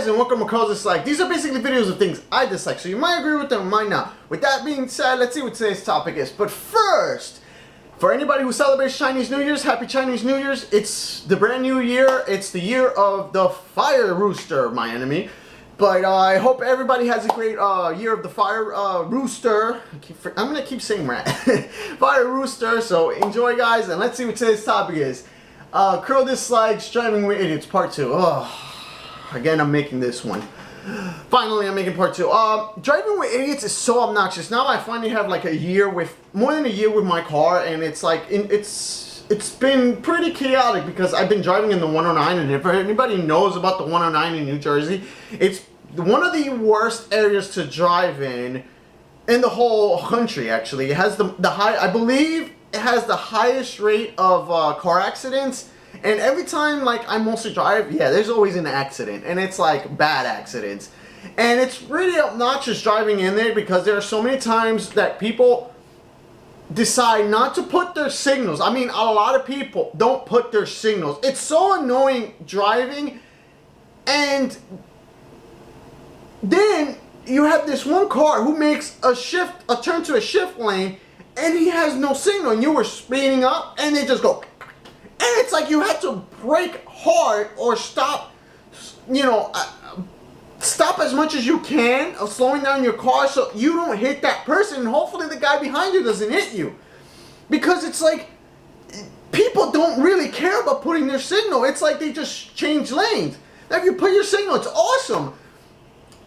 guys, and welcome to Call Dislike. These are basically videos of things I dislike, so you might agree with them, might not. With that being said, let's see what today's topic is. But first, for anybody who celebrates Chinese New Year's, Happy Chinese New Year's. It's the brand new year. It's the year of the fire rooster, my enemy. But I hope everybody has a great year of the fire rooster. I'm going to keep saying rat. Fire rooster. So enjoy, guys, and let's see what today's topic is. Curl Dislikes, Driving with Idiots, Part 2. Oh, again, I'm making this one. Finally, I'm making Part 2. Driving with Idiots is so obnoxious. Now I finally have like a year with, more than a year with my car, and it's like, it's been pretty chaotic because I've been driving in the 109, and if anybody knows about the 109 in New Jersey, it's one of the worst areas to drive in the whole country, actually. It has the high, I believe it has the highest rate of car accidents, and every time like I mostly drive, yeah, there's always an accident, and it's like bad accidents. And it's really obnoxious driving in there because there are so many times that people decide not to put their signals. I mean, a lot of people don't put their signals. It's so annoying driving, and then you have this one car who makes a turn to a shift lane, and he has no signal, and you were speeding up, and they just go, and it's like you had to brake hard or stop, you know, stop as much as you can of slowing down your car so you don't hit that person, and hopefully the guy behind you doesn't hit you. Because it's like, people don't really care about putting their signal. It's like they just change lanes. Now if you put your signal, it's awesome.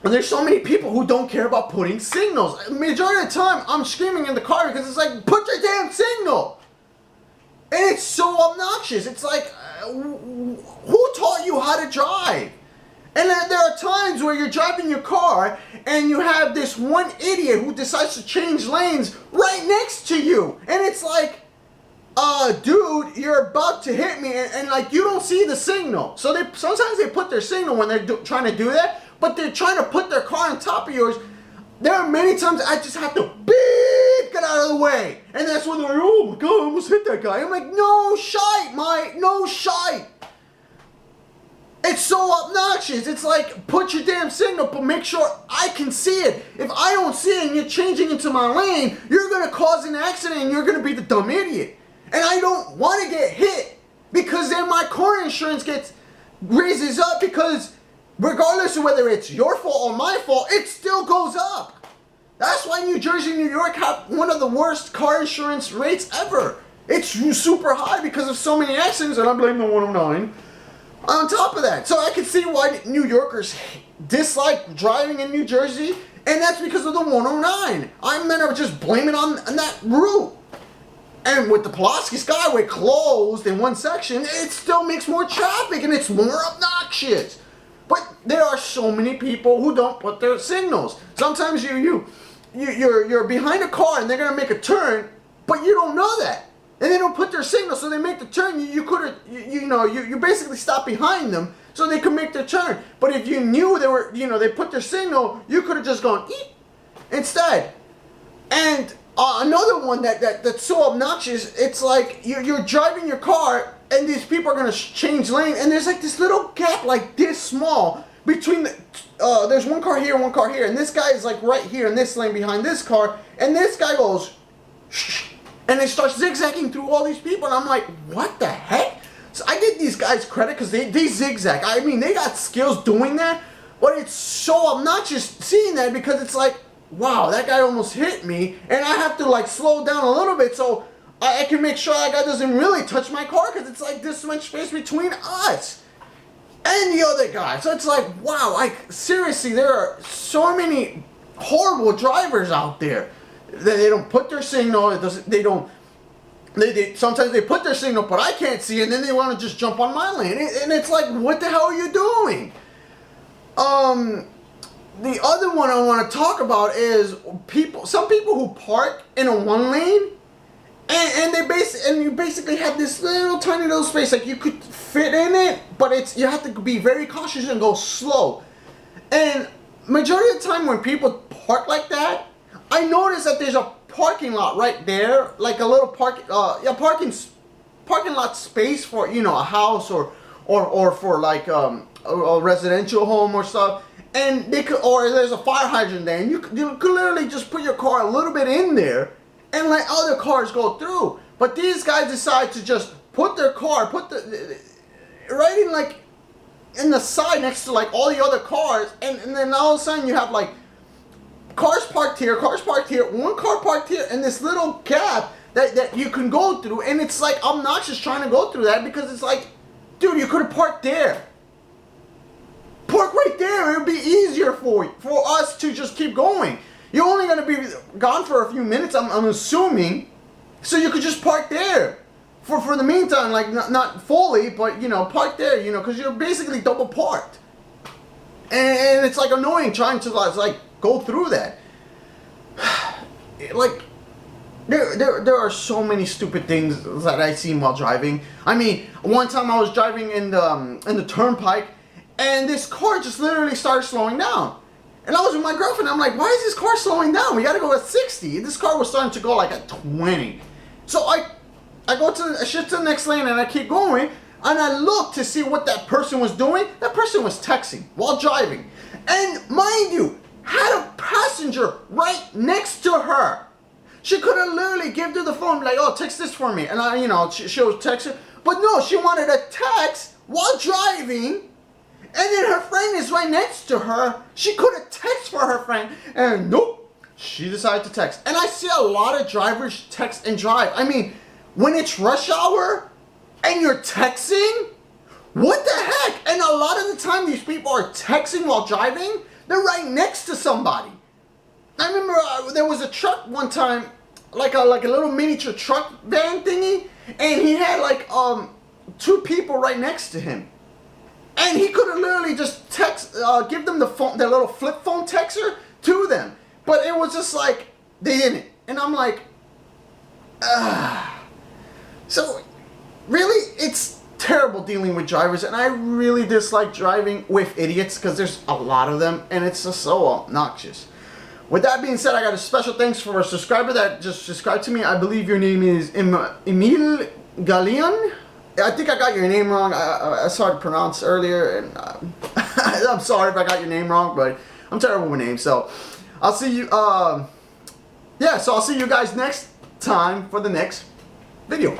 And there's so many people who don't care about putting signals. Majority of the time, I'm screaming in the car because it's like, put your damn signal! And it's so obnoxious. It's like, who taught you how to drive? And then there are times where you're driving your car and you have this one idiot who decides to change lanes right next to you. And it's like, dude, you're about to hit me, and like you don't see the signal. So sometimes they put their signal when they're trying to do that, but they're trying to put their car on top of yours. There are many times I just have to beep, get out of the way. And that's when they're like, oh my God, I almost hit that guy. I'm like, no shite, mate, no shite. It's so obnoxious. It's like, put your damn signal, but make sure I can see it. If I don't see it and you're changing into my lane, you're going to cause an accident and you're going to be the dumb idiot. And I don't want to get hit because then my car insurance raises up, because regardless of whether it's your fault or my fault, it still goes up. That's why New Jersey and New York have one of the worst car insurance rates ever. It's super high because of so many accidents, and I blame the 109. On top of that, so I can see why New Yorkers dislike driving in New Jersey, and that's because of the 109. I'm gonna just blame it on that route. And with the Pulaski Skyway closed in one section, it still makes more traffic and it's more obnoxious. But there are so many people who don't put their signals. Sometimes you're behind a car and they're gonna make a turn, but you don't know that. And they don't put their signal, so they make the turn. You basically stop behind them so they can make their turn. But if you knew they put their signal, you could have just gone eep instead. And another one that's so obnoxious, it's like you're driving your car and these people are gonna change lane, and there's like this little gap like this small between there's one car here, and this guy is like right here in this lane behind this car, and this guy goes shh. And they start zigzagging through all these people, and I'm like, what the heck? So I give these guys credit because they zigzag. I mean, they got skills doing that, but it's so obnoxious seeing that because it's like, wow, that guy almost hit me, and I have to like slow down a little bit so I can make sure that guy doesn't really touch my car, because it's like this much space between us and the other guy. So it's like, wow, like seriously, there are so many horrible drivers out there. They don't put their signal. Sometimes they put their signal, but I can't see it, and then they want to just jump on my lane, and it's like, what the hell are you doing? The other one I want to talk about is some people who park in a one lane, and you basically have this little tiny little space, like you could fit in it, but you have to be very cautious and go slow. And majority of the time when people park like that, I noticed that there's a parking lot right there, like a little parking lot space for, a house or or for like a residential home or stuff, and they could, or there's a fire hydrant there, and you could literally just put your car a little bit in there and let other cars go through. But these guys decide to just put their car, right in like in the side next to like all the other cars, and then all of a sudden you have like cars parked here, one car parked here, and this little gap that you can go through, and it's like obnoxious trying to go through that, because it's like, dude, you could have parked there. Park right there. It would be easier for us to just keep going. You're only going to be gone for a few minutes, I'm assuming, so you could just park there for the meantime, like not fully, but you know, park there, you know, because you're basically double parked, and it's like annoying trying to like go through that. Like there are so many stupid things that I see while driving. I mean, one time I was driving in the turnpike, and this car just literally started slowing down. And I was with my girlfriend. I'm like, why is this car slowing down? We gotta go at 60. This car was starting to go like at 20. So I shift to the next lane, and I keep going. And I looked to see what that person was doing. That person was texting while driving. And mind you, had a passenger right next to her. She could have literally given her the phone, like, oh, text this for me. And she was texting. But no, she wanted a text while driving. And then her friend is right next to her. She could have texted for her friend. And nope, she decided to text. And I see a lot of drivers text and drive. I mean, when it's rush hour and you're texting, what the heck? And a lot of the time these people are texting while driving. They're right next to somebody. I remember there was a truck one time, like a little miniature truck van thingy, and he had like two people right next to him. And he could have literally just give them the phone, their little flip phone texter to them. But it was just like, they didn't. And I'm like, So, really, it's terrible dealing with drivers. And I really dislike driving with idiots, because there's a lot of them, and it's just so obnoxious. With that being said, I got a special thanks for a subscriber that just subscribed to me. I believe your name is Emil Guillen. I think I got your name wrong. I saw it pronounced earlier, and I'm sorry if I got your name wrong, but I'm terrible with names. So I'll see you. So I'll see you guys next time for the next video.